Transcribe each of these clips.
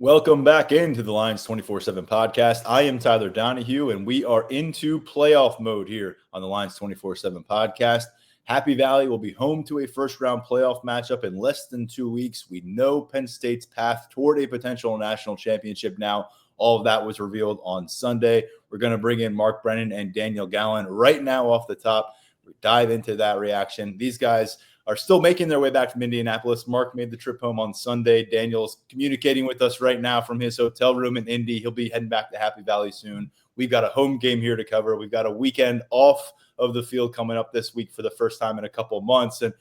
Welcome back into the Lions 24/7 podcast. I am Tyler Donahue, and we are into playoff mode here on the Lions 24/7 podcast. Happy Valley will be home to a first-round playoff matchup in less than 2 weeks. We know Penn State's path toward a potential national championship now. All of that was revealed on Sunday. We're going to bring in Mark Brennan and Daniel Gallen right now off the top. We dive into that reaction. These guys are still making their way back from Indianapolis. Mark made the trip home on Sunday. Daniel's communicating with us right now from his hotel room in Indy. He'll be heading back to Happy Valley soon. We've got a home game here to cover. We've got a weekend off of the field coming up this week for the first time in a couple of months. And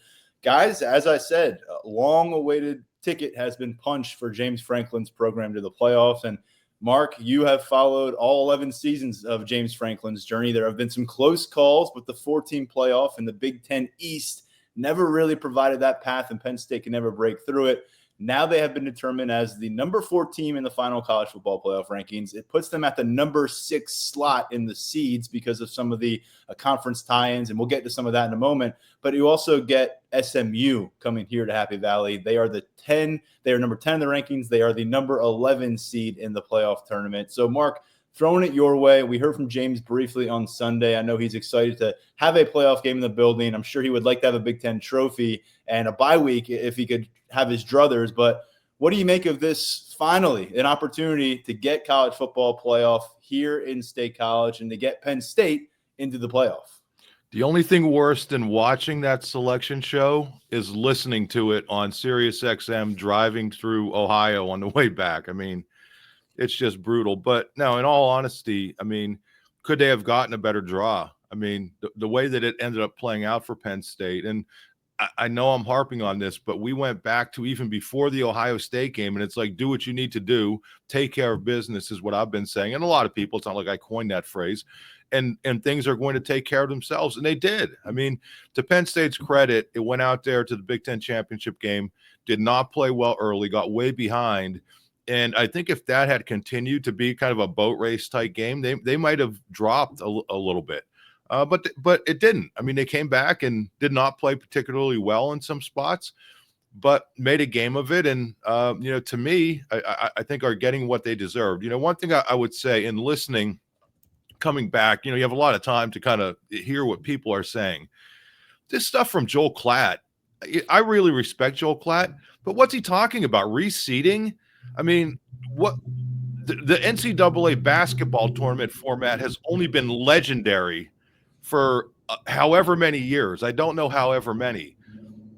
guys, as I said, a long-awaited ticket has been punched for James Franklin's program to the playoffs. And Mark, you have followed all 11 seasons of James Franklin's journey. There have been some close calls, but the 4-team playoff in the Big Ten East never really provided that path, and Penn State can never break through it. Now they have been determined as the number 4 team in the final college football playoff rankings. It puts them at the number 6 slot in the seeds because of some of the conference tie-ins, and we'll get to some of that in a moment. But you also get SMU coming here to Happy Valley. They are They are number 10 in the rankings. They are the number 11 seed in the playoff tournament. So, Mark, throwing it your way. We heard from James briefly on Sunday. I know he's excited to have a playoff game in the building. I'm sure he would like to have a Big Ten trophy and a bye week if he could have his druthers. But what do you make of this, finally, an opportunity to get college football playoff here in State College and to get Penn State into the playoff? The only thing worse than watching that selection show is listening to it on Sirius XM driving through Ohio on the way back. I mean, it's just brutal. But no, in all honesty, I mean, could they have gotten a better draw? I mean, the way that it ended up playing out for Penn State, and I know I'm harping on this, but we went back to even before the Ohio State game, and it's like, do what you need to do, take care of business is what I've been saying. And a lot of people, it's not like I coined that phrase, and things are going to take care of themselves, and they did. I mean, to Penn State's credit, it went out there to the Big Ten championship game, did not play well early, got way behind. And I think if that had continued to be kind of a boat race type game, they might have dropped a little bit. But it didn't. I mean, they came back and did not play particularly well in some spots, but made a game of it. And, to me, I think are getting what they deserved. One thing I would say in listening, coming back, you have a lot of time to kind of hear what people are saying. This stuff from Joel Klatt, I really respect Joel Klatt, but what's he talking about? Reseeding? I mean, what the NCAA basketball tournament format has only been legendary for however many years. I don't know however many,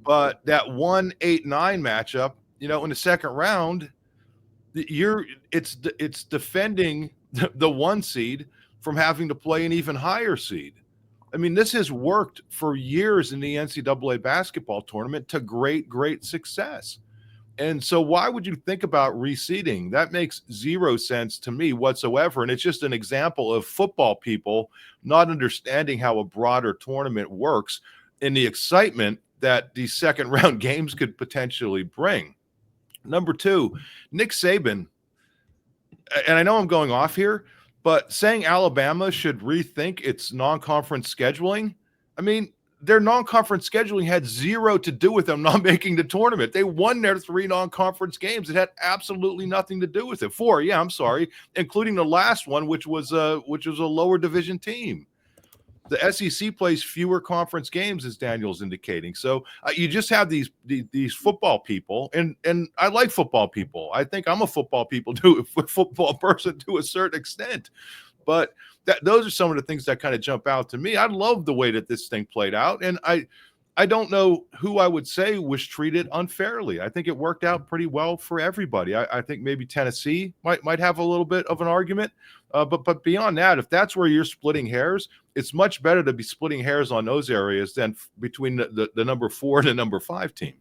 but that 1-8-9 matchup, in the second round, it's defending the 1 seed from having to play an even higher seed. I mean, this has worked for years in the NCAA basketball tournament to great success. And so why would you think about reseeding? That makes zero sense to me whatsoever. And it's just an example of football people not understanding how a broader tournament works and the excitement that these second round games could potentially bring. Number 2, Nick Saban, and I know I'm going off here, but saying Alabama should rethink its non-conference scheduling, I mean, their non-conference scheduling had zero to do with them not making the tournament. They won their 3 non-conference games. It had absolutely nothing to do with it. 4, including the last one, which was a lower division team. The SEC plays fewer conference games, as Daniel's indicating. So you just have these football people, and I like football people. I think I'm a football person to a certain extent, but those are some of the things that kind of jump out to me. I love the way that this thing played out, and I don't know who I would say was treated unfairly. I think it worked out pretty well for everybody. I think maybe Tennessee might have a little bit of an argument, but beyond that, if that's where you're splitting hairs, it's much better to be splitting hairs on those areas than between the number 4 and the number 5 team.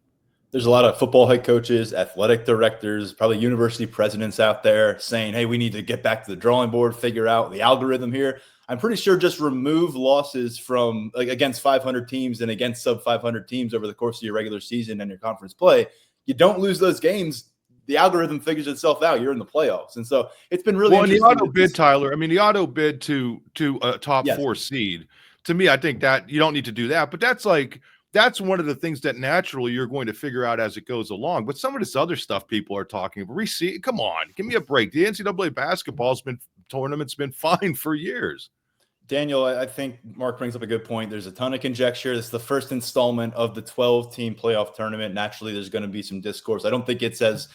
There's a lot of football head coaches, athletic directors, probably university presidents out there saying, hey, we need to get back to the drawing board, figure out the algorithm here. I'm pretty sure just remove losses from against 500 teams and against sub 500 teams over the course of your regular season and your conference play. You don't lose those games. The algorithm figures itself out. You're in the playoffs. And so it's been really interesting. The auto bid, Tyler, the auto bid to a top 4 seed, to me, I think that you don't need to do that. But that's that's one of the things that naturally you're going to figure out as it goes along. But some of this other stuff people are talking about, come on, give me a break. The NCAA basketball tournament's been fine for years. Daniel, I think Mark brings up a good point. There's a ton of conjecture. This is the first installment of the 12-team playoff tournament. Naturally, there's going to be some discourse. I don't think it's as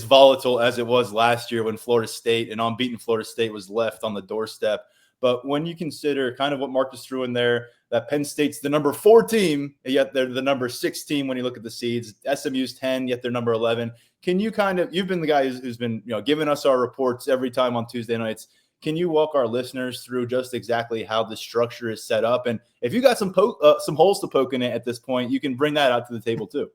volatile as it was last year when Florida State, an unbeaten Florida State, was left on the doorstep. But when you consider kind of what Mark just threw in there, that Penn State's the number 4 team, yet they're the number 6 team when you look at the seeds. SMU's 10, yet they're number 11. Can you you've been the guy who's been giving us our reports every time on Tuesday nights. Can you walk our listeners through just exactly how the structure is set up? And if you got some holes to poke in it at this point, you can bring that out to the table too.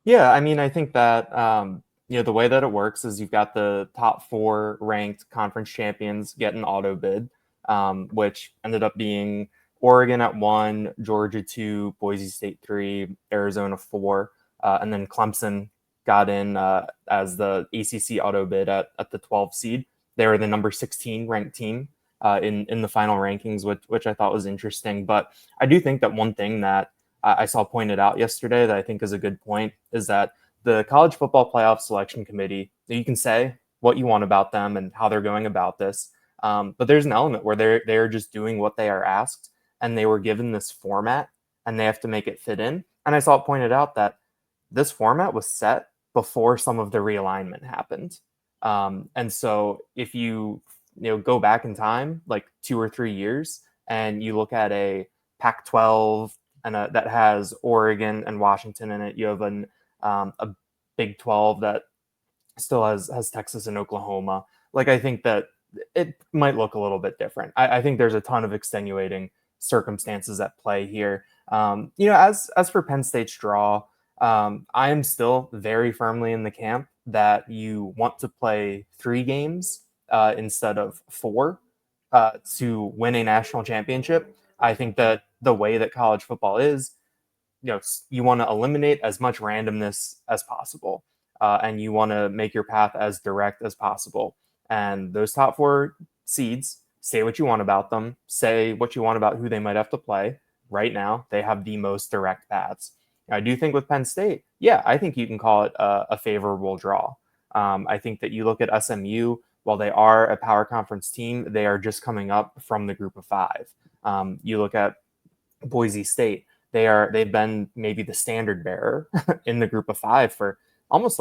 Yeah, I mean, I think that the way that it works is you've got the top 4 ranked conference champions get an auto bid, which ended up being Oregon at 1, Georgia 2, Boise State 3, Arizona 4, and then Clemson got in as the ACC auto bid at the 12 seed. They were the number 16 ranked team in the final rankings, which I thought was interesting. But I do think that one thing that I saw pointed out yesterday that I think is a good point is that the College Football Playoff Selection Committee, you can say what you want about them and how they're going about this, but there's an element where they're just doing what they are asked, and they were given this format, and they have to make it fit in. And I saw it pointed out that this format was set before some of the realignment happened. And so if you go back in time, like 2 or 3 years, and you look at a Pac-12 and that has Oregon and Washington in it, you have a Big 12 that still has Texas and Oklahoma. Like, I think that it might look a little bit different. I think there's a ton of extenuating circumstances at play here. As for Penn State's draw, I am still very firmly in the camp that you want to play 3 games instead of 4 to win a national championship. I think that the way that college football is, you want to eliminate as much randomness as possible, and you want to make your path as direct as possible. And those top 4 seeds, say what you want about them, say what you want about who they might have to play. Right now, they have the most direct paths. I do think with Penn State, I think you can call it a favorable draw. I think that you look at SMU, while they are a power conference team, they are just coming up from the group of 5. You look at Boise State, they've been maybe the standard bearer in the group of 5 for almost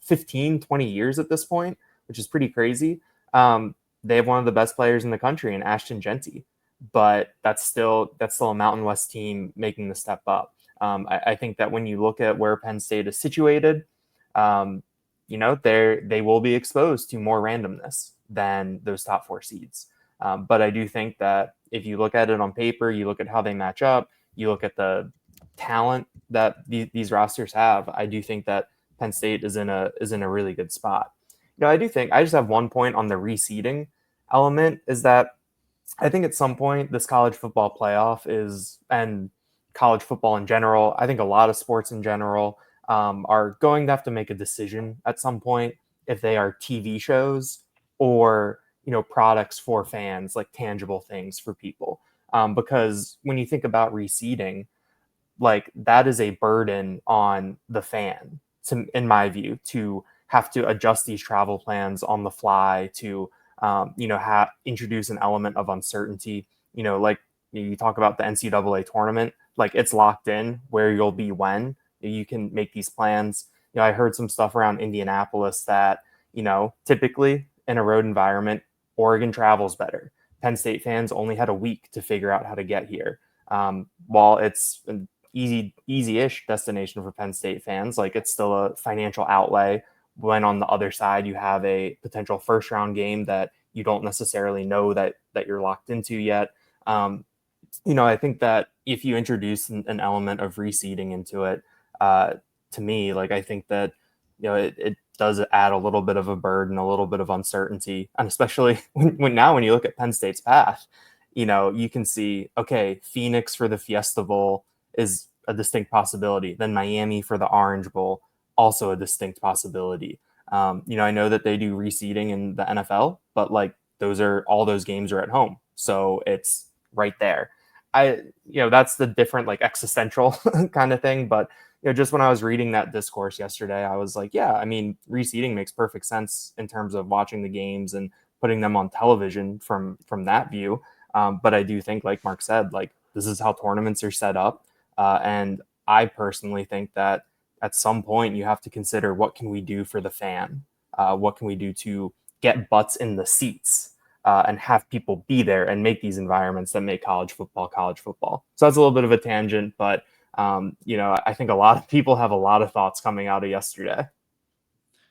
15, 20 years at this point, which is pretty crazy. They have one of the best players in the country in Ashton Genty, but that's still a Mountain West team making the step up. I think that when you look at where Penn State is situated, they will be exposed to more randomness than those top 4 seeds. But I do think that if you look at it on paper, you look at how they match up, you look at the talent that these rosters have, I do think that Penn State is in a really good spot. I do think I just have one point on the reseeding element is that I think at some point this college football playoff and college football in general, I think a lot of sports in general are going to have to make a decision at some point if they are TV shows or products for fans, like tangible things for people. Because when you think about reseeding, like that is a burden on the fan, in my view, to have to adjust these travel plans on the fly, to introduce an element of uncertainty. Like you talk about the NCAA tournament, like it's locked in where you'll be when you can make these plans. I heard some stuff around Indianapolis that typically in a road environment, Oregon travels better. Penn State fans only had a week to figure out how to get here. While it's an easy-ish destination for Penn State fans, like it's still a financial outlay when on the other side you have a potential first round game that you don't necessarily know that you're locked into yet. I think that if you introduce an element of reseeding into it, to me, like I think that it does add a little bit of a burden, a little bit of uncertainty, and especially when you look at Penn State's path, you can see, okay, Phoenix for the Fiesta Bowl is a distinct possibility. Then Miami for the Orange Bowl, also a distinct possibility. I know that they do reseeding in the NFL, but like all those games are at home, so it's right there. that's the different like existential kind of thing. But just when I was reading that discourse yesterday, I was like, yeah, I mean, reseeding makes perfect sense in terms of watching the games and putting them on television from that view. But I do think, like Mark said, like this is how tournaments are set up. And I personally think that at some point you have to consider, what can we do for the fan? What can we do to get butts in the seats and have people be there and make these environments that make college football. So that's a little bit of a tangent, but I think a lot of people have a lot of thoughts coming out of yesterday.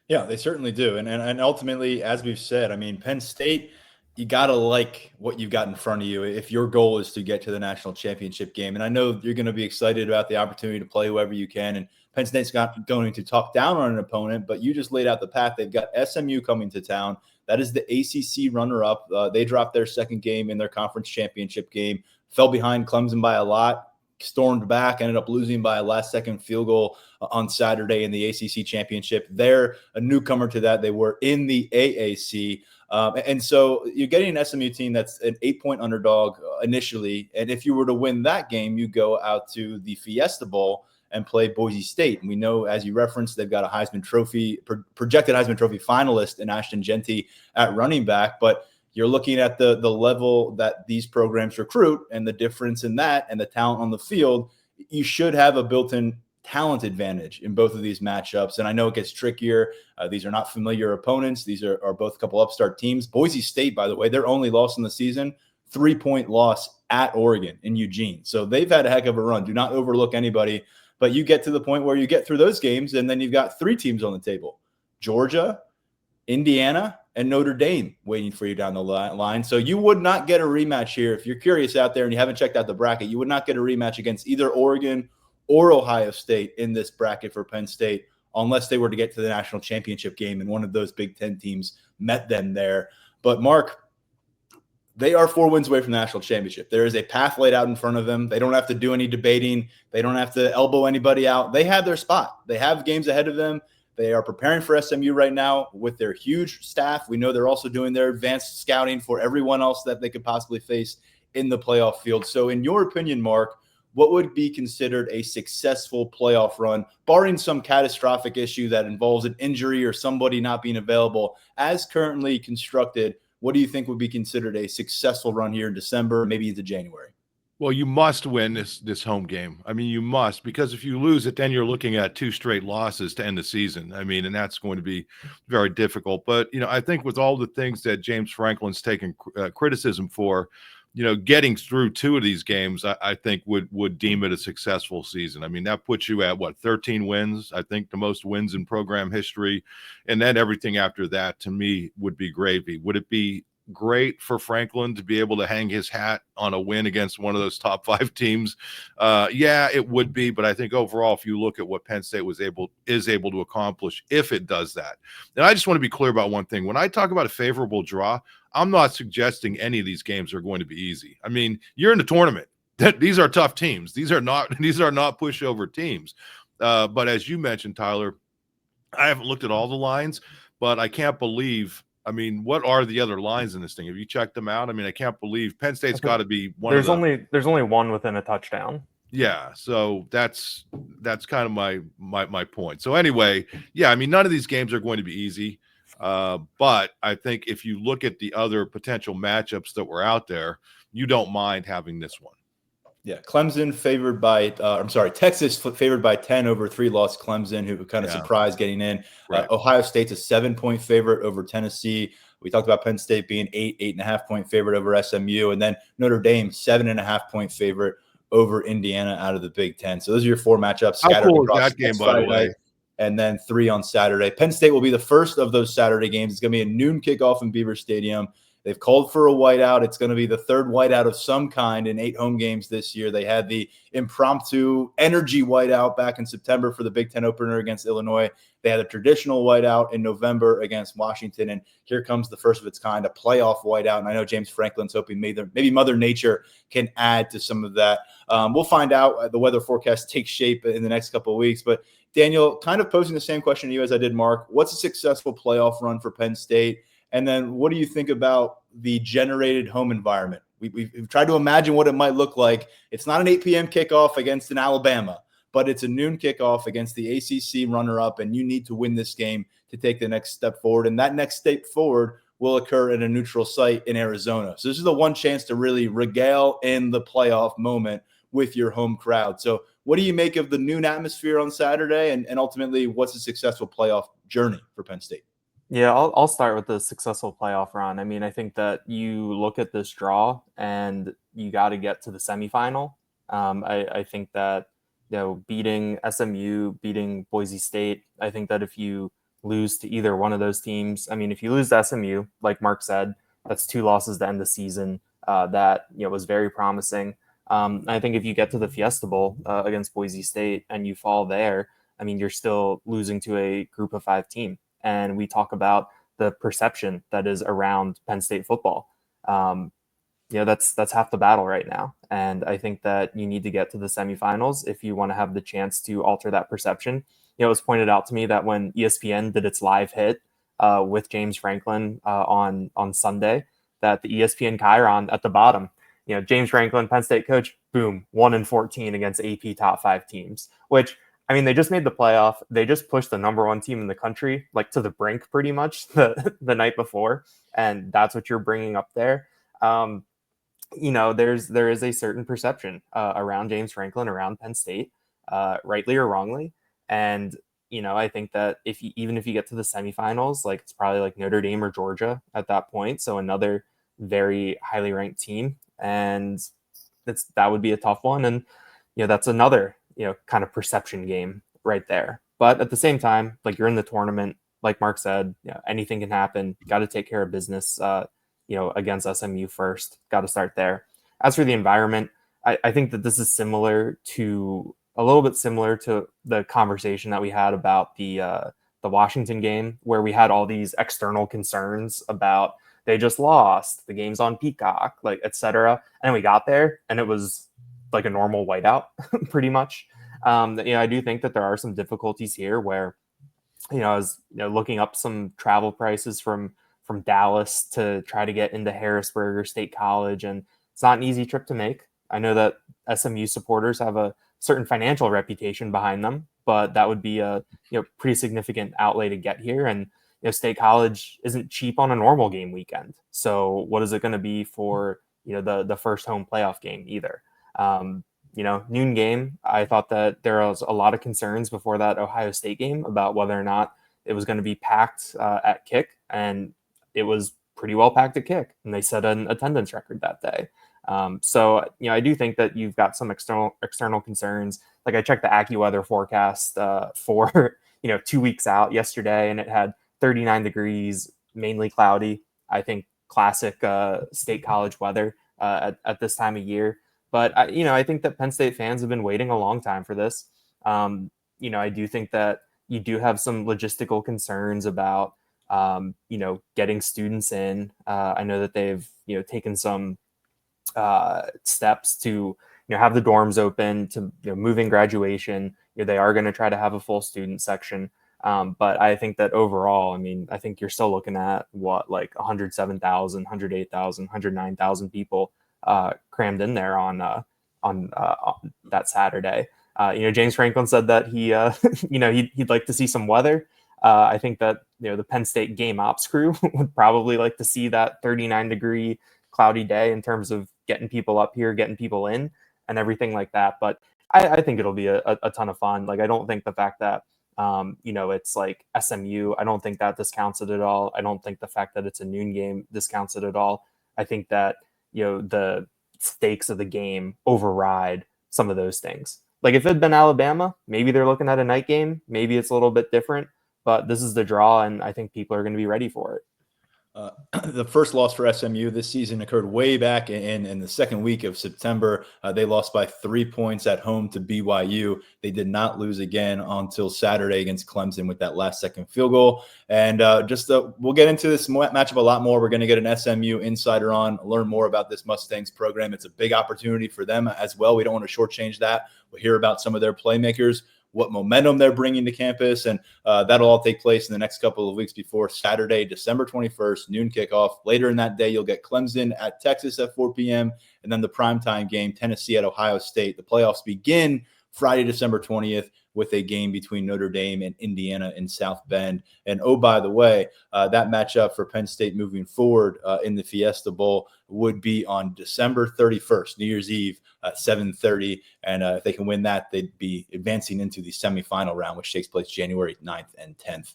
Yeah, they certainly do. And ultimately, as we've said, I mean, Penn State, you got to like what you've got in front of you if your goal is to get to the national championship game. And I know you're going to be excited about the opportunity to play whoever you can. And Penn State's not going to talk down on an opponent, but you just laid out the path. They've got SMU coming to town. That is the ACC runner-up. They dropped their second game in their conference championship game, fell behind Clemson by a lot, stormed back, ended up losing by a last-second field goal on Saturday in the ACC championship. They're a newcomer to that. They were in the AAC. And so you're getting an SMU team that's an 8-point underdog initially. And if you were to win that game, you go out to the Fiesta Bowl and play Boise State. And we know, as you referenced, they've got a Heisman Trophy, projected Heisman Trophy finalist in Ashton Jeanty at running back. But you're looking at the level that these programs recruit and the difference in that and the talent on the field. You should have a built-in talent advantage in both of these matchups. And I know it gets trickier. These are not familiar opponents. These are both a couple upstart teams. Boise State, by the way, their only loss in the season, 3-point loss at Oregon in Eugene. So they've had a heck of a run. Do not overlook anybody. But you get to the point where you get through those games, and then you've got 3 teams on the table: Georgia, Indiana, and Notre Dame waiting for you down the line. So you would not get a rematch here. If you're curious out there and you haven't checked out the bracket, you would not get a rematch against either Oregon or Ohio State in this bracket for Penn State unless they were to get to the national championship game and one of those Big Ten teams met them there. But Mark, they are 4 wins away from the national championship. There is a path laid out in front of them. They don't have to do any debating. They don't have to elbow anybody out. They have their spot. They have games ahead of them. They are preparing for SMU right now with their huge staff. We know they're also doing their advanced scouting for everyone else that they could possibly face in the playoff field. So in your opinion, Mark, what would be considered a successful playoff run, barring some catastrophic issue that involves an injury or somebody not being available? As currently constructed, what do you think would be considered a successful run here in December, maybe into January? Well, you must win this home game. I mean, you must, because if you lose it, then you're looking at 2 straight losses to end the season. I mean, and that's going to be very difficult. But, I think with all the things that James Franklin's taken criticism for, getting through 2 of these games, I think would deem it a successful season. I mean, that puts you at 13 wins, I think the most wins in program history. And then everything after that, to me, would be gravy. Would it be great for Franklin to be able to hang his hat on a win against one of those top 5 teams? Yeah, it would be. But I think overall, if you look at what Penn State is able to accomplish, if it does that, and I just want to be clear about one thing. When I talk about a favorable draw, I'm not suggesting any of these games are going to be easy. I mean, you're in the tournament. These are tough teams. These are not pushover teams. But as you mentioned, Tyler, I haven't looked at all the lines, but I can't believe. I mean, what are the other lines in this thing? Have you checked them out? I mean, I can't believe Penn State's got to be one. There's only one within a touchdown. Yeah, so that's kind of my point. So anyway, yeah, I mean, none of these games are going to be easy, but I think if you look at the other potential matchups that were out there, you don't mind having this one. Yeah, Clemson favored by Texas favored by 10 over 3-loss Clemson, who kind of surprised getting in. Right. Ohio State's a 7-point favorite over Tennessee. We talked about Penn State being 8.5-point favorite over SMU, and then Notre Dame 7.5-point favorite over Indiana out of the Big Ten. So those are your 4 matchups scattered across that game, by the way. And then 3 on Saturday. Penn State will be the first of those Saturday games. It's going to be a noon kickoff in Beaver Stadium. They've called for a whiteout. It's going to be the 3rd whiteout of some kind in 8 home games this year. They had the impromptu energy whiteout back in September for the Big Ten opener against Illinois. They had a traditional whiteout in November against Washington. And here comes the first of its kind, a playoff whiteout. And I know James Franklin's hoping maybe Mother Nature can add to some of that. We'll find out. The weather forecast takes shape in the next couple of weeks. But Daniel, kind of posing the same question to you as I did Mark. What's a successful playoff run for Penn State? And then what do you think about the generated home environment We've tried to imagine what it might look like. It's not an 8 p.m. kickoff against an Alabama, but it's a noon kickoff against the ACC runner-up, and you need to win this game to take the next step forward. And that next step forward will occur in a neutral site in Arizona. So this is the one chance to really regale in the playoff moment with your home crowd. So what do you make of the noon atmosphere on Saturday, and ultimately what's a successful playoff journey for Penn State? Yeah, I'll start with the successful playoff run. I mean, I think that you look at this draw and you got to get to the semifinal. I think that, beating SMU, beating Boise State, I think that if you lose to either one of those teams, I mean, if you lose to SMU, like Mark said, that's 2 losses to end the season. That was very promising. I think if you get to the Fiesta Bowl against Boise State and you fall there, I mean, you're still losing to a group of 5 team. And we talk about the perception that is around Penn State football. That's half the battle right now. And I think that you need to get to the semifinals if you want to have the chance to alter that perception. It was pointed out to me that when ESPN did its live hit with James Franklin on Sunday, that the ESPN Chyron at the bottom, James Franklin, Penn State coach, boom, 1-14 against AP top 5 teams, which, I mean, they just made the playoff. They just pushed the number 1 team in the country, like, to the brink pretty much the night before. And that's what you're bringing up there. There is a certain perception around James Franklin, around Penn State, rightly or wrongly. And, I think that even if you get to the semifinals, like, it's probably like Notre Dame or Georgia at that point. So another very highly ranked team. And that would be a tough one. And, that's another, kind of perception game right there. But at the same time, like, you're in the tournament, like Mark said, anything can happen. Got to take care of business, against SMU first. Got to start there. As for the environment, I think that this is a little bit similar to the conversation that we had about the Washington game, where we had all these external concerns about they just lost, the game's on Peacock, like, etc. And we got there and it was like a normal whiteout pretty much. I do think that there are some difficulties here where, I was looking up some travel prices from Dallas to try to get into Harrisburg or State College, and it's not an easy trip to make. I know that SMU supporters have a certain financial reputation behind them, but that would be a pretty significant outlay to get here. And State College isn't cheap on a normal game weekend. So what is it going to be for the first home playoff game either? Noon game, I thought that there was a lot of concerns before that Ohio State game about whether or not it was going to be packed at kick, and it was pretty well packed at kick, and they set an attendance record that day. So I do think that you've got some external concerns. Like, I checked the AccuWeather forecast for 2 weeks out yesterday, and it had 39 degrees, mainly cloudy. I think classic State College weather at this time of year. But I think that Penn State fans have been waiting a long time for this. I do think that you do have some logistical concerns about getting students in. I know that they've taken some steps to have the dorms open, to moving graduation. They are going to try to have a full student section. But I think that overall, I think you're still looking at like 107,000, 108,000, 109,000 people crammed in there on that Saturday. James Franklin said that he'd like to see some weather. I think that the Penn State game ops crew would probably like to see that 39-degree cloudy day in terms of getting people up here, getting people in, and everything like that. But I think it'll be a ton of fun. Like, I don't think the fact that it's like SMU, I don't think that discounts it at all. I don't think the fact that it's a noon game discounts it at all. I think that the stakes of the game override some of those things. Like, if it had been Alabama, maybe they're looking at a night game. Maybe it's a little bit different, but this is the draw, and I think people are going to be ready for it. The first loss for SMU this season occurred way back in the second week of September. They lost by 3 points at home to BYU. They did not lose again until Saturday against Clemson with that last-second field goal. And we'll get into this matchup a lot more. We're going to get an SMU insider on, learn more about this Mustangs program. It's a big opportunity for them as well. We don't want to shortchange that. We'll hear about some of their playmakers. what momentum they're bringing to campus. And that'll all take place in the next couple of weeks before Saturday, December 21st, noon kickoff. Later in that day, you'll get Clemson at Texas at 4 p.m. and then the primetime game, Tennessee at Ohio State. The playoffs begin Friday, December 20th with a game between Notre Dame and Indiana in South Bend. And oh, by the way, that matchup for Penn State moving forward in the Fiesta Bowl would be on December 31st, New Year's Eve at 7:30. And if they can win that, they'd be advancing into the semifinal round, which takes place January 9th and 10th.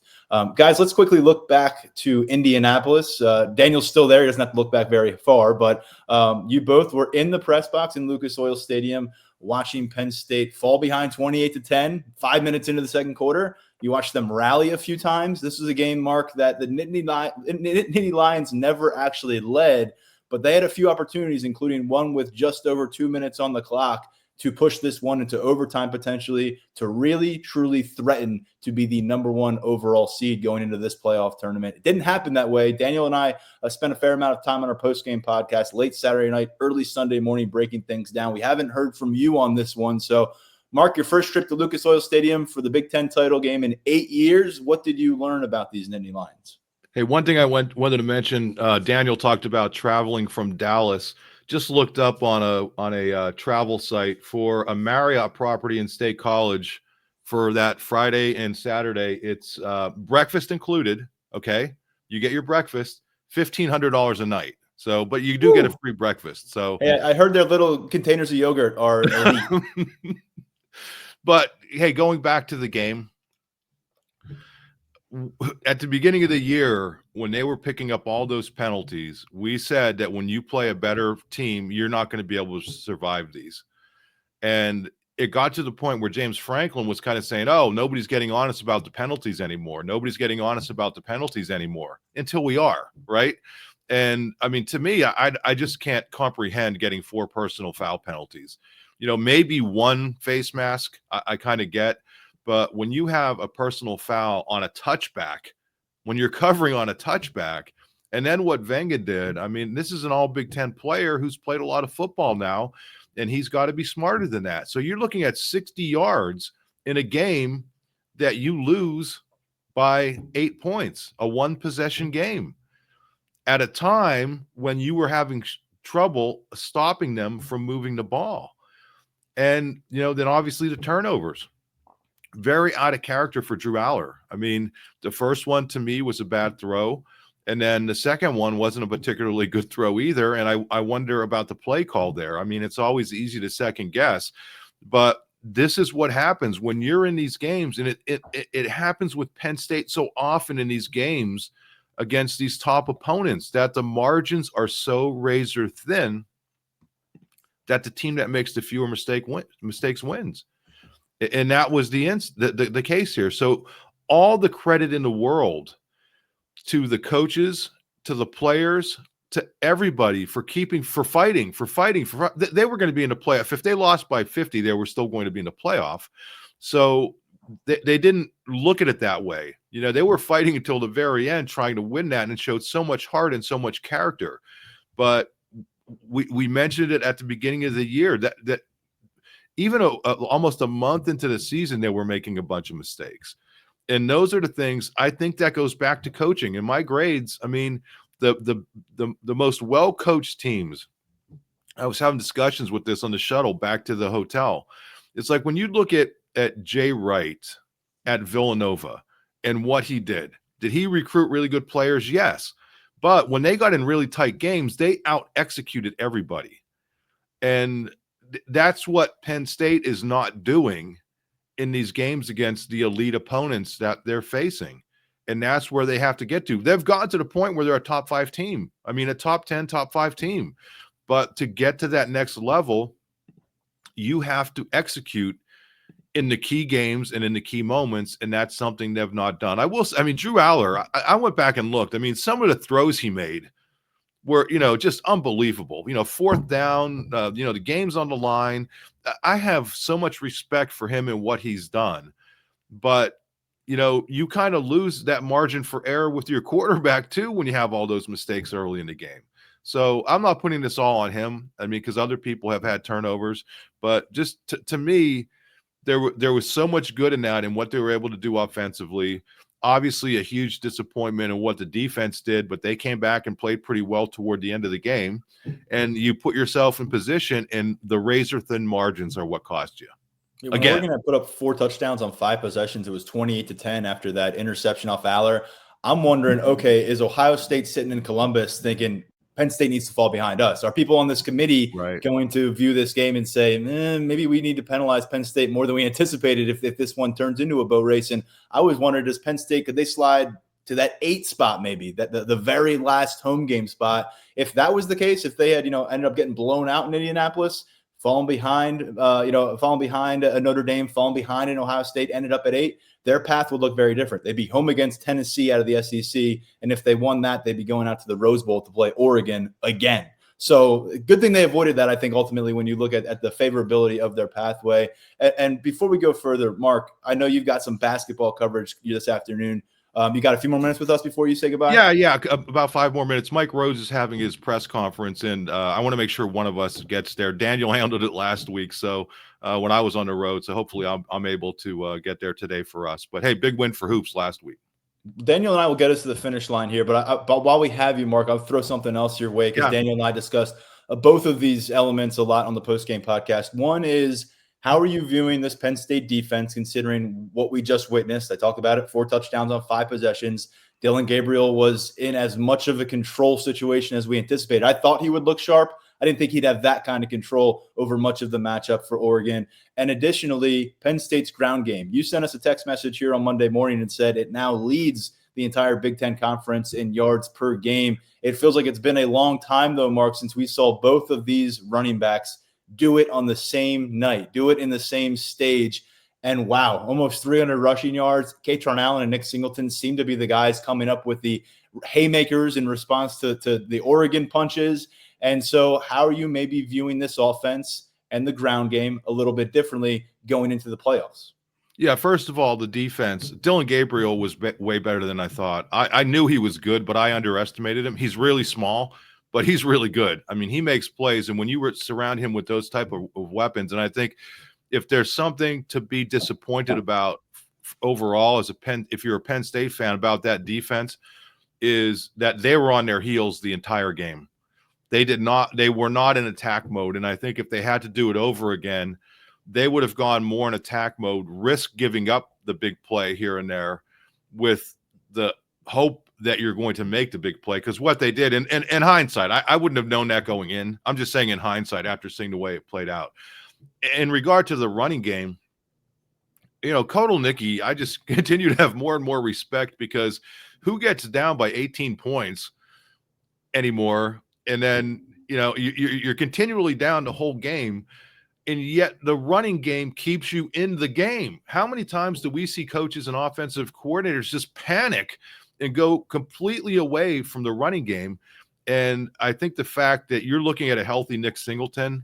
Guys, let's quickly look back to Indianapolis. Daniel's still there. He doesn't have to look back very far, but you both were in the press box in Lucas Oil Stadium watching Penn State fall behind 28-10, 5 minutes into the second quarter. You watched them rally a few times. This was a game, Mark, that the Nittany Lions never actually led, but they had a few opportunities, including one with just over 2 minutes on the clock, to push this one into overtime potentially, to really, truly threaten to be the number one overall seed going into this playoff tournament. It didn't happen that way. Daniel and I spent a fair amount of time on our post-game podcast late Saturday night, early Sunday morning, breaking things down. We haven't heard from you on this one. So, Mark, your first trip to Lucas Oil Stadium for the Big Ten title game in 8 years. What did you learn about these Nittany Lions? Hey, one thing I wanted to mention, Daniel talked about traveling from Dallas. Just looked up on a travel site for a Marriott property in State College for that Friday and Saturday. It's breakfast included. Okay, you get your breakfast, $1,500 a night. So, but you do get a free breakfast. So, hey, I heard their little containers of yogurt are elite. But hey, going back to the game, at the beginning of the year, when they were picking up all those penalties, we said that when you play a better team, you're not going to be able to survive these. And it got to the point where James Franklin was kind of saying, oh, nobody's getting honest about the penalties anymore. Nobody's getting honest about the penalties anymore until we are, right? And I mean, to me, I just can't comprehend getting 4 personal foul penalties. You know, maybe one face mask I kind of get. But when you have a personal foul on a touchback, when you're covering on a touchback, and then what Wenger did, I mean, this is an all Big Ten player who's played a lot of football now, and he's got to be smarter than that. So you're looking at 60 yards in a game that you lose by 8 points, a one-possession game, at a time when you were having trouble stopping them from moving the ball. And, you know, then obviously the turnovers. Very out of character for Drew Aller. I mean, the first one to me was a bad throw, and then the second one wasn't a particularly good throw either. And I wonder about the play call there. I mean, it's always easy to second guess, but this is what happens when you're in these games, and it happens with Penn State so often in these games against these top opponents that the margins are so razor thin that the team that makes the fewer mistakes wins. And that was the case here. So all the credit in the world to the coaches, to the players, to everybody for fighting. They were going to be in the playoff. If they lost by 50, they were still going to be in the playoff. So they didn't look at it that way. You know, they were fighting until the very end, trying to win that, and it showed so much heart and so much character. But we mentioned it at the beginning of the year that even almost a month into the season, they were making a bunch of mistakes. And those are the things, I think that goes back to coaching. In my grades, I mean, the most well-coached teams, I was having discussions with this on the shuttle back to the hotel. It's like when you look at Jay Wright at Villanova and what he did he recruit really good players? Yes. But when they got in really tight games, they out-executed everybody. And that's what Penn State is not doing in these games against the elite opponents that they're facing. And that's where they have to get to. They've gotten to the point where they're a top 5 team. I mean, a top 10, top 5 team. But to get to that next level, you have to execute in the key games and in the key moments. And that's something they've not done. I mean, Drew Aller, I went back and looked. I mean, some of the throws he made were, you know, just unbelievable. You know, 4th down, you know, the game's on the line. I have so much respect for him and what he's done. But, you know, you kind of lose that margin for error with your quarterback, too, when you have all those mistakes early in the game. So I'm not putting this all on him. I mean, because other people have had turnovers. But just to me, there was so much good in that and what they were able to do offensively. Obviously, a huge disappointment in what the defense did, but they came back and played pretty well toward the end of the game. And you put yourself in position, and the razor-thin margins are what cost you. Yeah, when Oregon had put up 4 touchdowns on 5 possessions, it was 28-10 after that interception off Aller. I'm wondering, okay, is Ohio State sitting in Columbus thinking Penn State needs to fall behind us? Are people on this committee going to view this game and say, maybe we need to penalize Penn State more than we anticipated if this one turns into a boat race? And I always wondered, does Penn State, could they slide to that 8 spot maybe, that the very last home game spot? If that was the case, if they had, ended up getting blown out in Indianapolis, falling behind Notre Dame, falling behind in Ohio State, ended up at 8, their path would look very different. They'd be home against Tennessee out of the SEC, and if they won that, they'd be going out to the Rose Bowl to play Oregon again. So good thing they avoided that, I think, ultimately, when you look at the favorability of their pathway. And before we go further, Mark, I know you've got some basketball coverage this afternoon. You got a few more minutes with us before you say goodbye? Yeah, about 5 more minutes. Mike Rose is having his press conference, and I want to make sure one of us gets there. Daniel handled it last week, so when I was on the road, so hopefully I'm able to get there today for us. But hey, big win for Hoops last week. Daniel and I will get us to the finish line here, but while we have you, Mark, I'll throw something else your way, because Daniel and I discussed both of these elements a lot on the post-game podcast. One is, how are you viewing this Penn State defense, considering what we just witnessed? I talked about it, 4 touchdowns on 5 possessions. Dillon Gabriel was in as much of a control situation as we anticipated. I thought he would look sharp. I didn't think he'd have that kind of control over much of the matchup for Oregon. And additionally, Penn State's ground game. You sent us a text message here on Monday morning and said it now leads the entire Big Ten Conference in yards per game. It feels like it's been a long time, though, Mark, since we saw both of these running backs do it on the same night, do it in the same stage. And wow, almost 300 rushing yards. Katron Allen and Nick Singleton seem to be the guys coming up with the haymakers in response to the Oregon punches. And so how are you maybe viewing this offense and the ground game a little bit differently going into the playoffs? Yeah, first of all, the defense. Dillon Gabriel was way better than I thought. I knew he was good, but I underestimated him. He's really small, but he's really good. I mean, he makes plays, and when you surround him with those type of weapons, and I think if there's something to be disappointed about overall if you're a Penn State fan about that defense, is that they were on their heels the entire game. They were not in attack mode. And I think if they had to do it over again, they would have gone more in attack mode, risk giving up the big play here and there with the hope that you're going to make the big play. Because what they did, and in hindsight, I wouldn't have known that going in. I'm just saying in hindsight, after seeing the way it played out. In regard to the running game, Kotelnicki, I just continue to have more and more respect, because who gets down by 18 points anymore? And then, you're continually down the whole game, and yet the running game keeps you in the game. How many times do we see coaches and offensive coordinators just panic and go completely away from the running game? And I think the fact that you're looking at a healthy Nick Singleton,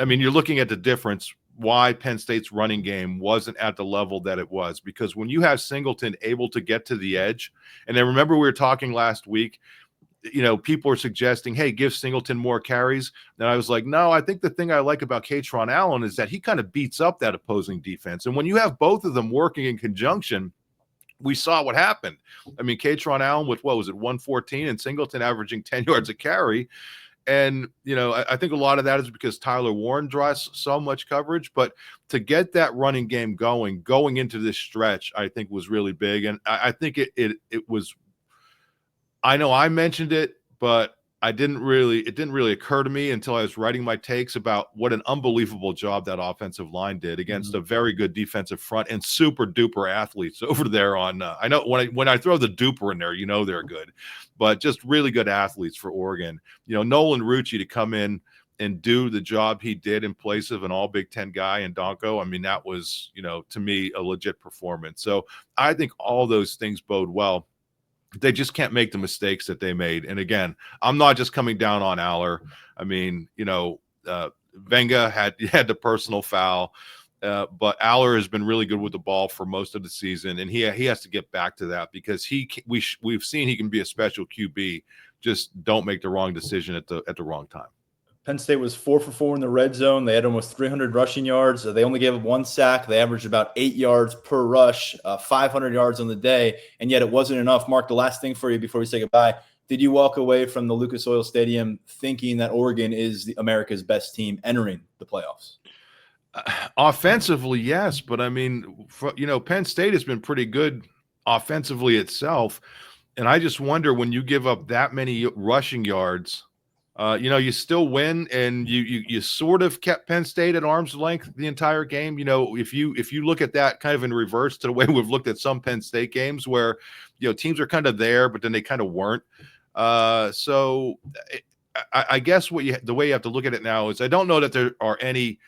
I mean, you're looking at the difference why Penn State's running game wasn't at the level that it was. Because when you have Singleton able to get to the edge, and then remember we were talking last week, people are suggesting, hey, give Singleton more carries. And I was like, no, I think the thing I like about Katron Allen is that he kind of beats up that opposing defense. And when you have both of them working in conjunction, we saw what happened. I mean, Katron Allen with, 114, and Singleton averaging 10 yards a carry. And, I think a lot of that is because Tyler Warren draws so much coverage. But to get that running game going into this stretch, I think was really big. And I think it was – I know I mentioned it, but it didn't really occur to me until I was writing my takes about what an unbelievable job that offensive line did against a very good defensive front and super duper athletes over there on I know when I throw the duper in there, they're good, but just really good athletes for Oregon. Nolan Rucci to come in and do the job he did in place of an all Big Ten guy and Donko. I mean, that was, to me, a legit performance. So I think all those things bode well. They just can't make the mistakes that they made. And again, I'm not just coming down on Aller. I mean, Venga had the personal foul, but Aller has been really good with the ball for most of the season, and he has to get back to that, because we've seen he can be a special QB. Just don't make the wrong decision at the wrong time. Penn State was 4 for 4 in the red zone. They had almost 300 rushing yards. They only gave up 1 sack. They averaged about 8 yards per rush, 500 yards on the day, and yet it wasn't enough. Mark, the last thing for you before we say goodbye. Did you walk away from the Lucas Oil Stadium thinking that Oregon is America's best team entering the playoffs? Offensively, yes, but I mean, Penn State has been pretty good offensively itself, and I just wonder when you give up that many rushing yards, you still win, and you sort of kept Penn State at arm's length the entire game. If you look at that kind of in reverse to the way we've looked at some Penn State games where teams are kind of there, but then they kind of weren't. So I guess the way you have to look at it now is I don't know that there are any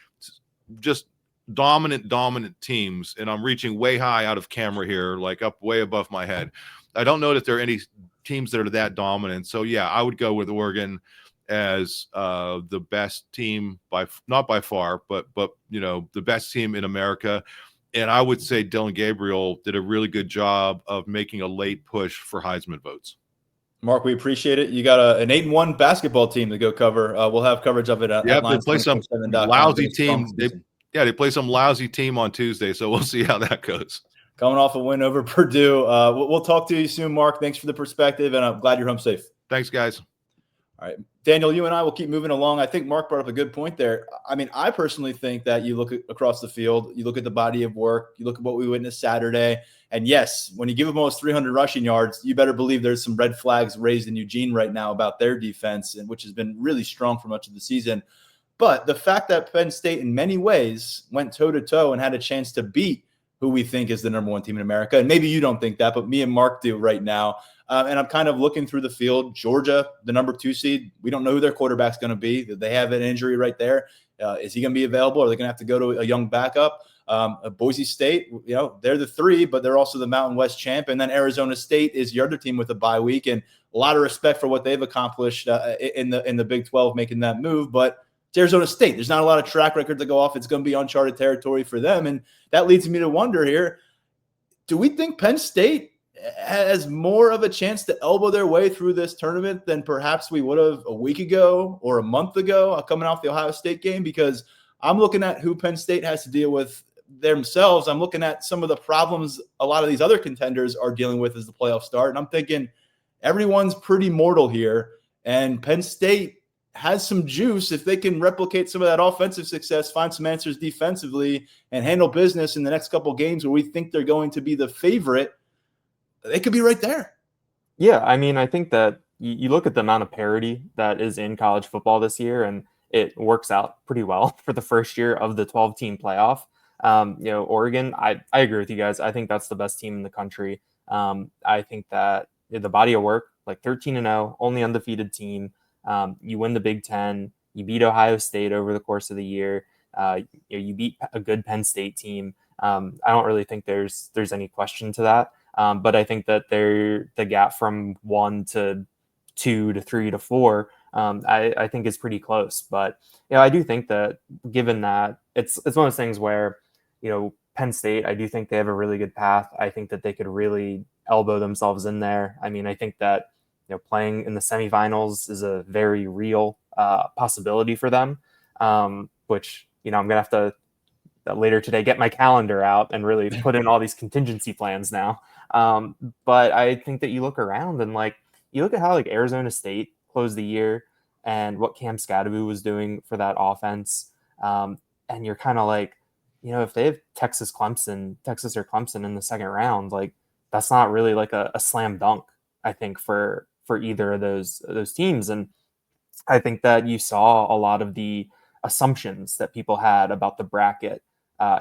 just dominant teams, and I'm reaching way high out of camera here, like up way above my head. I don't know that there are any teams that are that dominant. So yeah, I would go with Oregon as the best team not by far, but the best team in America. And I would say Dylan Gabriel did a really good job of making a late push for Heisman votes. Mark, we appreciate it. You got an 8-1 basketball team to go cover. We'll have coverage of it at they play some lousy team. They play some lousy team on Tuesday, so we'll see how that goes. Coming off a win over Purdue. We'll talk to you soon, Mark. Thanks for the perspective, and I'm glad you're home safe. Thanks, guys. All right, Daniel, you and I will keep moving along. I think Mark brought up a good point there. I mean, I personally think that you look across the field, you look at the body of work, you look at what we witnessed Saturday, and yes, when you give them almost 300 rushing yards, you better believe there's some red flags raised in Eugene right now about their defense, and which has been really strong for much of the season. But the fact that Penn State in many ways went toe-to-toe and had a chance to beat who we think is the number 1 team in America, and maybe you don't think that, but me and Mark do right now. And I'm kind of looking through the field. Georgia, the number 2 seed, we don't know who their quarterback's going to be. They have an injury right there. Is he going to be available? Are they going to have to go to a young backup? Boise State, they're the 3, but they're also the Mountain West champ. And then Arizona State is your other team with a bye week, and a lot of respect for what they've accomplished in the Big 12 making that move. But it's Arizona State. There's not a lot of track record to go off. It's going to be uncharted territory for them. And that leads me to wonder here, do we think Penn State has more of a chance to elbow their way through this tournament than perhaps we would have a week ago or a month ago coming off the Ohio State game? Because I'm looking at who Penn State has to deal with themselves. I'm looking at some of the problems a lot of these other contenders are dealing with as the playoffs start. And I'm thinking everyone's pretty mortal here. And Penn State has some juice if they can replicate some of that offensive success, find some answers defensively, and handle business in the next couple of games where we think they're going to be the favorite. They could be right there. Yeah, I mean, I think that you look at the amount of parity that is in college football this year, and it works out pretty well for the first year of the 12-team playoff. Oregon, I agree with you guys. I think that's the best team in the country. I think that the body of work, like 13-0, only undefeated team. You win the Big Ten. You beat Ohio State over the course of the year. You beat a good Penn State team. I don't really think there's any question to that. But I think that the gap from 1 to 2 to 3 to 4, I think is pretty close. But I do think that given that it's one of those things where Penn State, I do think they have a really good path. I think that they could really elbow themselves in there. I mean, I think that playing in the semifinals is a very real possibility for them. Which I'm gonna have to later today get my calendar out and really put in all these contingency plans now. But I think that you look around and you look at how Arizona State closed the year and what Cam Scadaboo was doing for that offense. And you're kind of if they have Texas or Clemson in the second round, that's not really a slam dunk, I think, for either of those teams. And I think that you saw a lot of the assumptions that people had about the bracket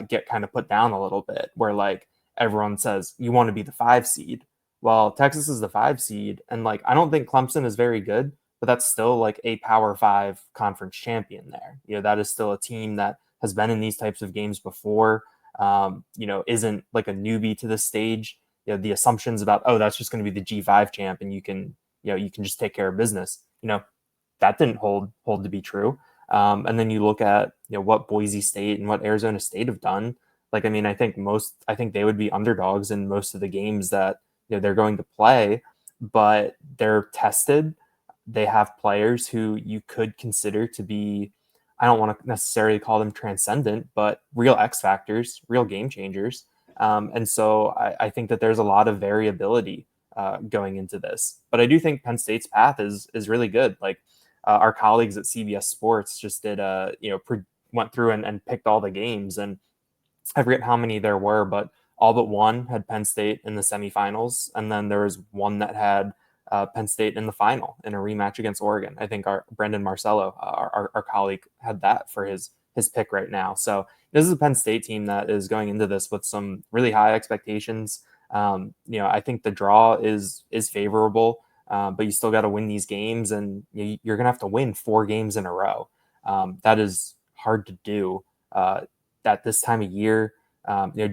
get kind of put down a little bit, where everyone says you want to be the 5 seed. Well, Texas is the 5 seed, and I don't think Clemson is very good, but that's still a Power 5 conference champion there. That is still a team that has been in these types of games before. Isn't a newbie to the stage. The assumptions about, that's just going to be the G5 champ and you can just take care of business. That didn't hold to be true. And then you look at what Boise State and what Arizona State have done. I think they would be underdogs in most of the games that they're going to play, but they're tested. they have players who you could consider to be, I don't want to necessarily call them transcendent, but real X factors, real game changers. And so I think that there's a lot of variability going into this. But I do think Penn State's path is really good. Like our colleagues at CBS Sports just did went through and picked all the games, and I forget how many there were, but all but one had Penn State in the semifinals, and then there was one that had Penn State in the final in a rematch against Oregon. I think our Brendan Marcello, our colleague, had that for his pick right now. So this is a Penn State team that is going into this with some really high expectations. I think the draw is favorable, but you still got to win these games, and you're going to have to win 4 games in a row. That is hard to do at this time of year.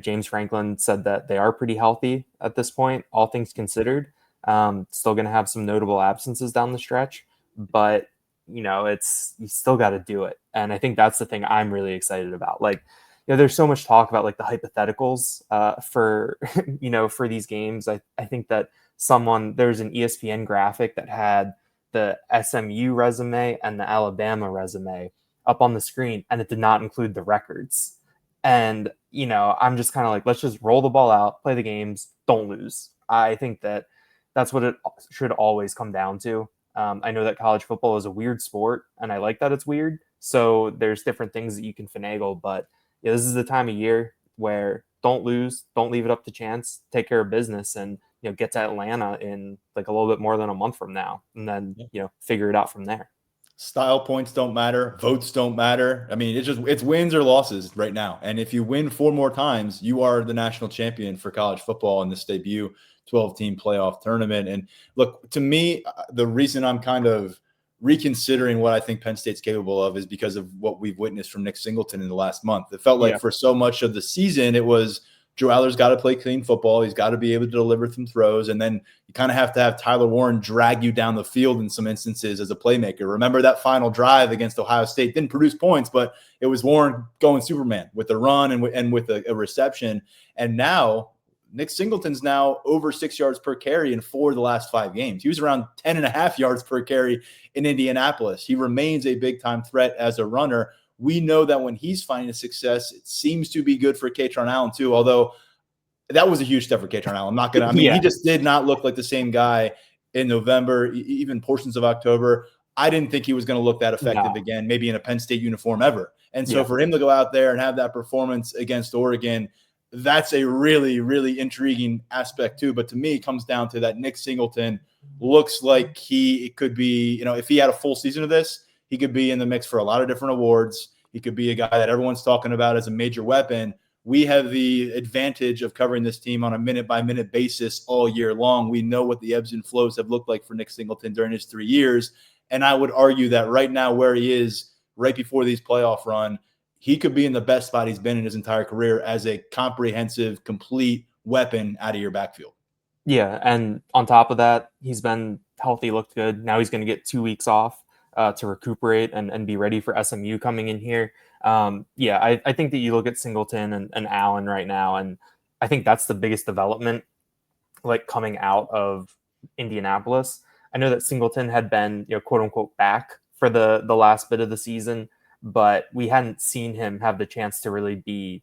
James Franklin said that they are pretty healthy at this point, all things considered. Still going to have some notable absences down the stretch, but you still got to do it. And I think that's the thing I'm really excited about. Like, there's so much talk about like the hypotheticals for, for these games. I think that there's an ESPN graphic that had the SMU resume and the Alabama resume up on the screen, and it did not include the records. And, I'm just kind of like, let's just roll the ball out, play the games, don't lose. I think that that's what it should always come down to. I know that college football is a weird sport, and I like that it's weird. So there's different things that you can finagle, but this is the time of year where don't lose, don't leave it up to chance, take care of business, and get to Atlanta in like a little bit more than a month from now, and then figure it out from there. Style points don't matter. Votes don't matter. I mean, it's wins or losses right now. And if you win 4 more times, you are the national champion for college football in this debut 12-team playoff tournament. And look, to me, the reason I'm kind of reconsidering what I think Penn State's capable of is because of what we've witnessed from Nick Singleton in the last month. It felt like for so much of the season, it was Drew Aller's got to play clean football. He's got to be able to deliver some throws. And then you kind of have to have Tyler Warren drag you down the field in some instances as a playmaker. Remember that final drive against Ohio State didn't produce points, but it was Warren going Superman with a run and with a reception. And now Nick Singleton's now over 6 yards per carry in 4 of the last 5 games. He was around 10.5 yards per carry in Indianapolis. He remains a big-time threat as a runner. We know that when he's finding success, it seems to be good for Kaytron Allen too, although that was a huge step for Kaytron Allen. He just did not look like the same guy in November, even portions of October. I didn't think he was going to look that effective again, maybe in a Penn State uniform ever. And so for him to go out there and have that performance against Oregon, that's a really, really intriguing aspect too. But to me, it comes down to that Nick Singleton looks like he could be, if he had a full season of this, he could be in the mix for a lot of different awards. He could be a guy that everyone's talking about as a major weapon. We have the advantage of covering this team on a minute-by-minute basis all year long. We know what the ebbs and flows have looked like for Nick Singleton during his 3 years. And I would argue that right now where he is, right before these playoff run, he could be in the best spot he's been in his entire career as a comprehensive, complete weapon out of your backfield. Yeah, and on top of that, he's been healthy, looked good. Now he's going to get 2 weeks off to recuperate and be ready for SMU coming in here. I think that you look at Singleton and Allen right now, and I think that's the biggest development like coming out of Indianapolis. I know that Singleton had been, quote unquote, back for the last bit of the season, but we hadn't seen him have the chance to really be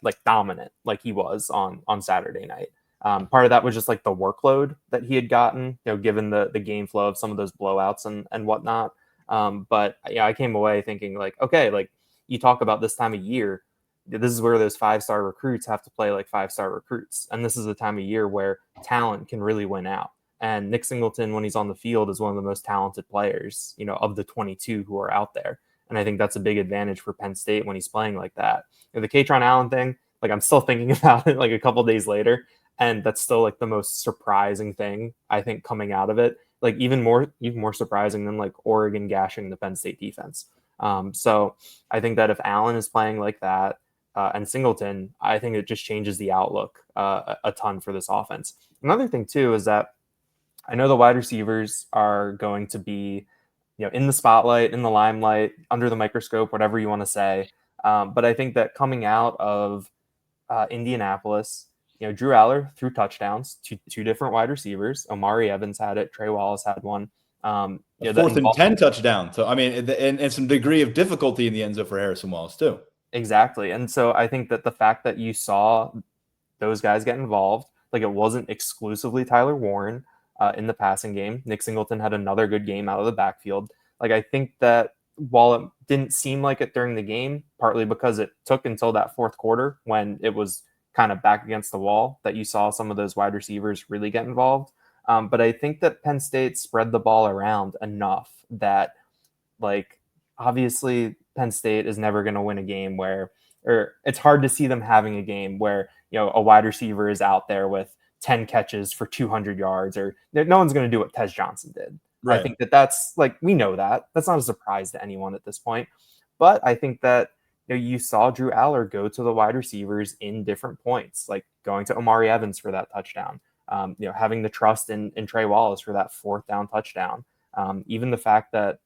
like dominant like he was on Saturday night. Part of that was just like the workload that he had gotten, given the game flow of some of those blowouts and whatnot. But I came away thinking like, okay, like you talk about this time of year, this is where those 5-star recruits have to play like 5-star recruits. And this is the time of year where talent can really win out. And Nick Singleton, when he's on the field, is one of the most talented players, of the 22 who are out there. And I think that's a big advantage for Penn State when he's playing like that. The Kaytron Allen thing, like I'm still thinking about it like a couple days later. And that's still like the most surprising thing, I think, coming out of it. Like even more surprising than like Oregon gashing the Penn State defense. So I think that if Allen is playing like that and Singleton, I think it just changes the outlook a ton for this offense. Another thing too is that I know the wide receivers are going to be, in the spotlight, in the limelight, under the microscope, whatever you want to say. But I think that coming out of Indianapolis, Drew Aller threw touchdowns to 2 different wide receivers. Omari Evans had it. Trey Wallace had one. A 4th and 10 touchdown. So, I mean, and some degree of difficulty in the end zone for Harrison Wallace too. Exactly. And so I think that the fact that you saw those guys get involved, like it wasn't exclusively Tyler Warren in the passing game. Nick Singleton had another good game out of the backfield. Like, I think that while it didn't seem like it during the game, partly because it took until that fourth quarter when it was kind of back against the wall that you saw some of those wide receivers really get involved. But I think that Penn State spread the ball around enough that, like, obviously Penn State is never going to win a game where, or it's hard to see them having a game where, a wide receiver is out there with 10 catches for 200 yards, or no one's going to do what Tez Johnson did. Right. I think that's like, we know that's not a surprise to anyone at this point. But I think that you saw Drew Aller go to the wide receivers in different points, like going to Omari Evans for that touchdown, having the trust in Trey Wallace for that 4th down touchdown. Even the fact that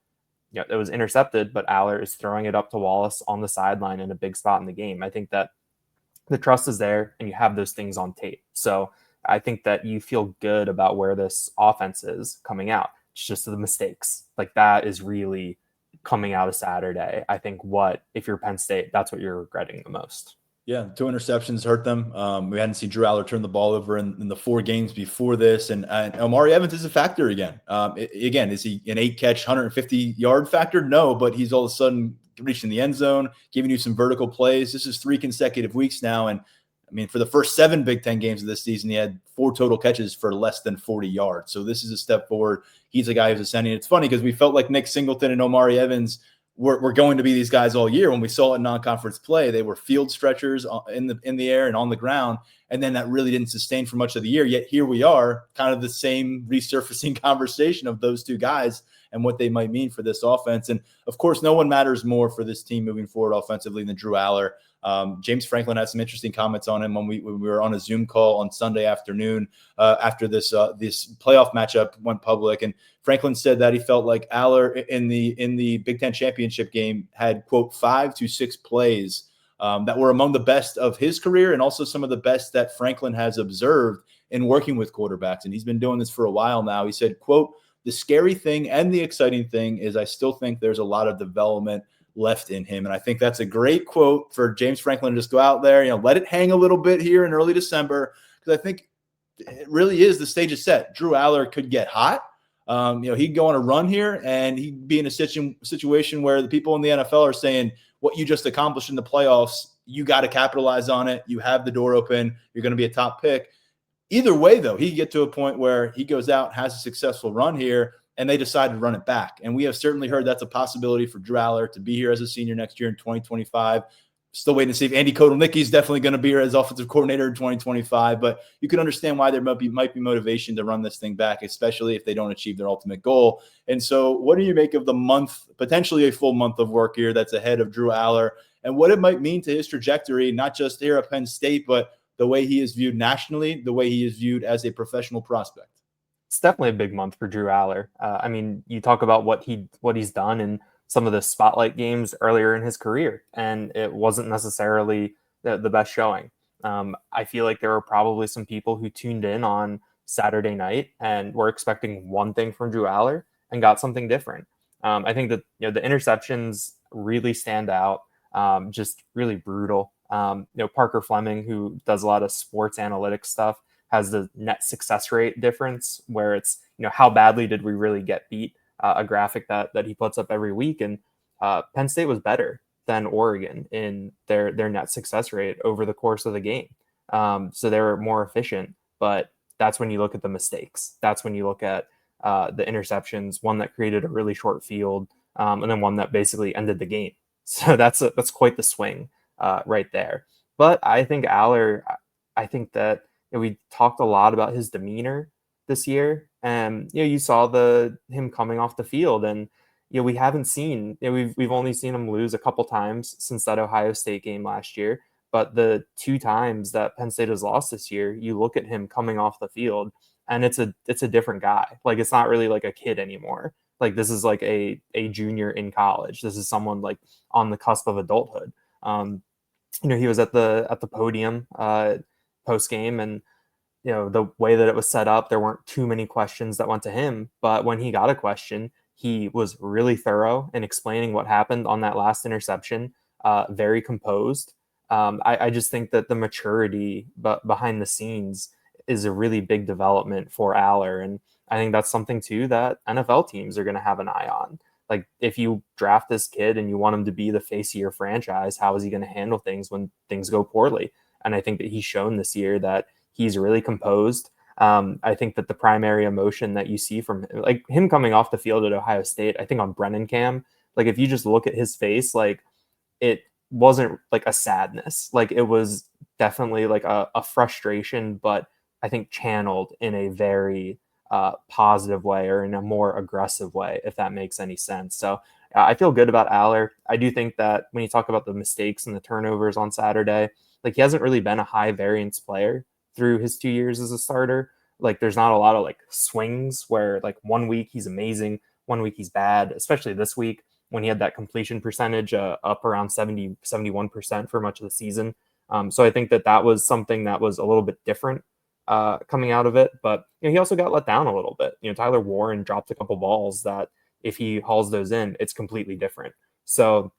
it was intercepted, but Aller is throwing it up to Wallace on the sideline in a big spot in the game. I think that the trust is there and you have those things on tape. So I think that you feel good about where this offense is coming out. It's just the mistakes. Like, that is really coming out of Saturday. I think if you're Penn State, that's what you're regretting the most. Yeah, 2 interceptions hurt them. We hadn't seen Drew Aller turn the ball over in the 4 games before this. And Omari Evans is a factor again. Again, is he an 8-catch, 150-yard factor? No, but he's all of a sudden reaching the end zone, giving you some vertical plays. This is 3 consecutive weeks now. And, I mean, for the first 7 Big Ten games of this season, he had 4 total catches for less than 40 yards. So this is a step forward. He's a guy who's ascending. It's funny because we felt like Nick Singleton and Omari Evans were going to be these guys all year. When we saw it in non-conference play, they were field stretchers in the air and on the ground, and then that really didn't sustain for much of the year. Yet here we are, kind of the same resurfacing conversation of those 2 guys and what they might mean for this offense. And of course, no one matters more for this team moving forward offensively than Drew Aller. James Franklin had some interesting comments on him when we were on a Zoom call on Sunday afternoon after this playoff matchup went public. And Franklin said that he felt like Aller in the Big Ten championship game had, quote, 5 to 6 plays that were among the best of his career and also some of the best that Franklin has observed in working with quarterbacks. And he's been doing this for a while now. He said, quote, "The scary thing and the exciting thing is I still think there's a lot of development left in him." And I think that's a great quote for James Franklin to just go out there, let it hang a little bit here in early December, because I think it really is, the stage is set. Drew Aller could get hot. He'd go on a run here and he'd be in a situation where the people in the NFL are saying, what you just accomplished in the playoffs, you got to capitalize on it. You have the door open. You're going to be a top pick. Either way, though, he get to a point where he goes out, has a successful run here, and they decide to run it back. And we have certainly heard that's a possibility for Drew Aller to be here as a senior next year in 2025. Still waiting to see if Andy Kotelnicki is definitely going to be here as offensive coordinator in 2025. But you can understand why there might be motivation to run this thing back, especially if they don't achieve their ultimate goal. And so what do you make of the month, potentially a full month of work here that's ahead of Drew Aller, and what it might mean to his trajectory, not just here at Penn State, but the way he is viewed nationally, the way he is viewed as a professional prospect? It's definitely a big month for Drew Aller. You talk about what he's done in some of the spotlight games earlier in his career, and it wasn't necessarily the best showing. I feel like there were probably some people who tuned in on Saturday night and were expecting one thing from Drew Aller and got something different. I think that the interceptions really stand out, just really brutal. Parker Fleming, who does a lot of sports analytics stuff, has the net success rate difference where it's, how badly did we really get beat, a graphic that he puts up every week. And Penn State was better than Oregon in their net success rate over the course of the game. So they were more efficient, but that's when you look at the mistakes. That's when you look at the interceptions, one that created a really short field, and then one that basically ended the game. So that's quite the swing right there. But I think Aller, I think that we talked a lot about his demeanor this year, and you saw him coming off the field, and we haven't seen, we've only seen him lose a couple times since that Ohio State game last year. But the 2 times that Penn State has lost this year, you look at him coming off the field, and it's a different guy. Like, it's not really like a kid anymore. Like, this is like a junior in college. This is someone like on the cusp of adulthood. He was at the podium post game, and the way that it was set up, there weren't too many questions that went to him. But when he got a question, he was really thorough in explaining what happened on that last interception, very composed. I just think that the maturity behind the scenes is a really big development for Aller. And I think that's something too that NFL teams are going to have an eye on. Like, if you draft this kid and you want him to be the face of your franchise, how is he going to handle things when things go poorly? And I think that he's shown this year that he's really composed. I think that the primary emotion that you see from like him coming off the field at Ohio State, I think on Brennan Cam, like if you just look at his face, like it wasn't like a sadness. Like it was definitely like a frustration, but I think channeled in a very positive way or in a more aggressive way, if that makes any sense. So I feel good about Aller. I do think that when you talk about the mistakes and the turnovers on Saturday, like he hasn't really been a high variance player through his 2 years as a starter. Like there's not a lot of like swings where like 1 week he's amazing, 1 week he's bad, especially this week when he had that completion percentage up around 71% for much of the season. So I think that was something that was a little bit different coming out of it. But he also got let down a little bit. Tyler Warren dropped a couple balls that if he hauls those in, it's completely different. So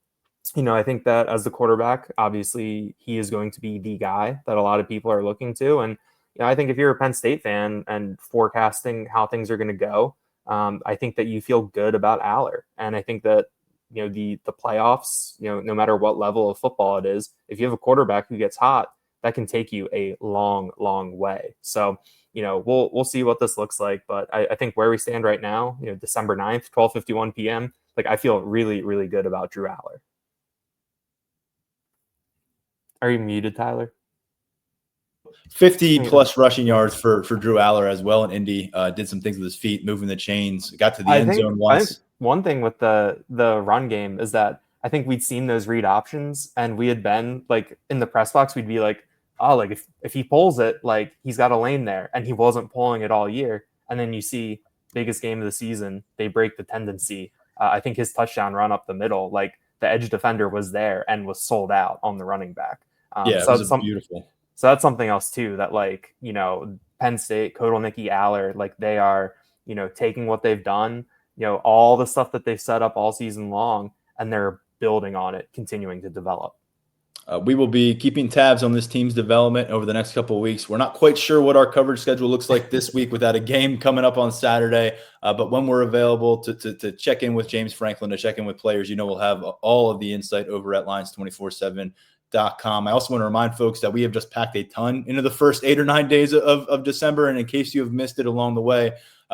I think that as the quarterback, obviously he is going to be the guy that a lot of people are looking to. And I think if you're a Penn State fan and forecasting how things are going to go, I think that you feel good about Aller. And I think that, the playoffs, no matter what level of football it is, if you have a quarterback who gets hot, that can take you a long, long way. So, we'll see what this looks like. But I think where we stand right now, December 9th, 12:51 p.m., like I feel really, really good about Drew Aller. Are you muted, Tyler? 50 plus rushing yards for Drew Aller as well in Indy. Did some things with his feet, moving the chains, got to the end zone once. I think one thing with the run game is that I think we'd seen those read options and we had been like in the press box, we'd be like, oh, like if he pulls it, like he's got a lane there, and he wasn't pulling it all year. And then you see biggest game of the season, they break the tendency. I think his touchdown run up the middle, like the edge defender was there and was sold out on the running back. It was beautiful. So that's something else too, that like, Penn State, Kotelnicki, Aller, like they are, taking what they've done, all the stuff that they've set up all season long, and they're building on it, continuing to develop. We will be keeping tabs on this team's development over the next couple of weeks. We're not quite sure what our coverage schedule looks like this week without a game coming up on Saturday. But when we're available to check in with James Franklin, to check in with players, we'll have all of the insight over at Lions247.com. I also want to remind folks that we have just packed a ton into the first 8 or 9 days of December. And in case you have missed it along the way,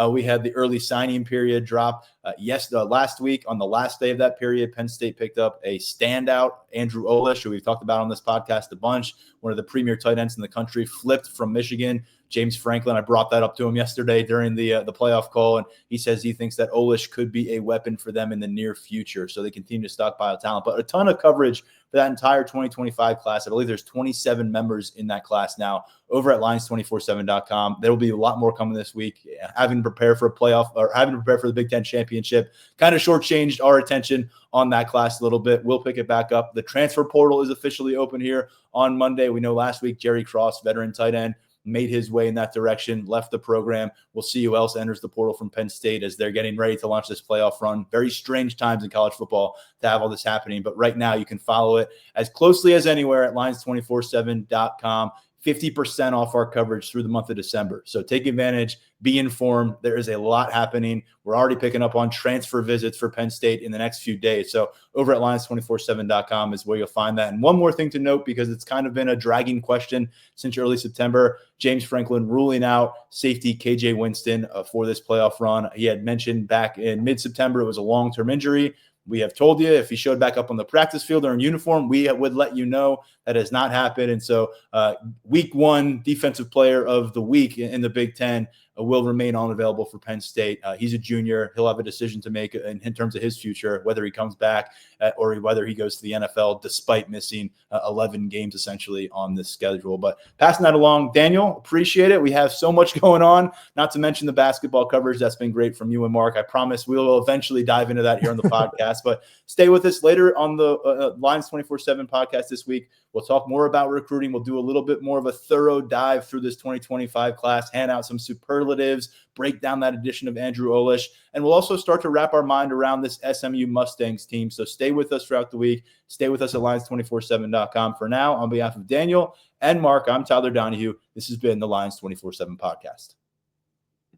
we had the early signing period drop. Last week, on the last day of that period, Penn State picked up a standout, Andrew Olish, who we've talked about on this podcast a bunch, one of the premier tight ends in the country, flipped from Michigan. James Franklin, I brought that up to him yesterday during the playoff call, and he says he thinks that Olish could be a weapon for them in the near future. So they continue to stockpile talent. But a ton of coverage for that entire 2025 class. I believe there's 27 members in that class now over at Lions247.com. There will be a lot more coming this week. Having to prepare for a playoff or having to prepare for the Big Ten championship kind of shortchanged our attention on that class a little bit. We'll pick it back up. The transfer portal is officially open here on Monday. We know last week Jerry Cross, veteran tight end, made his way in that direction, left the program. We'll see who else enters the portal from Penn State as they're getting ready to launch this playoff run. Very strange times in college football to have all this happening. But right now you can follow it as closely as anywhere at Lions247.com. 50% off our coverage through the month of December. So take advantage, be informed. There is a lot happening. We're already picking up on transfer visits for Penn State in the next few days. So over at Lions247.com is where you'll find that. And one more thing to note, because it's kind of been a dragging question since early September, James Franklin ruling out safety KJ Winston for this playoff run. He had mentioned back in mid-September it was a long-term injury. We have told you if he showed back up on the practice field or in uniform, we would let you know. That has not happened. And so week 1 defensive player of the week in the Big Ten will remain unavailable for Penn State. He's a junior. He'll have a decision to make in terms of his future, whether he comes back or whether he goes to the NFL, despite missing 11 games essentially on this schedule. But passing that along, Daniel, appreciate it. We have so much going on, not to mention the basketball coverage. That's been great from you and Mark. I promise we will eventually dive into that here on the podcast, but stay with us later on the Lions 24/7 podcast this week. We'll talk more about recruiting. We'll do a little bit more of a thorough dive through this 2025 class, hand out some superlatives, break down that addition of Andrew Olish, and we'll also start to wrap our mind around this SMU Mustangs team. So stay with us throughout the week. Stay with us at Lions247.com. For now, on behalf of Daniel and Mark, I'm Tyler Donahue. This has been the Lions 24/7 podcast.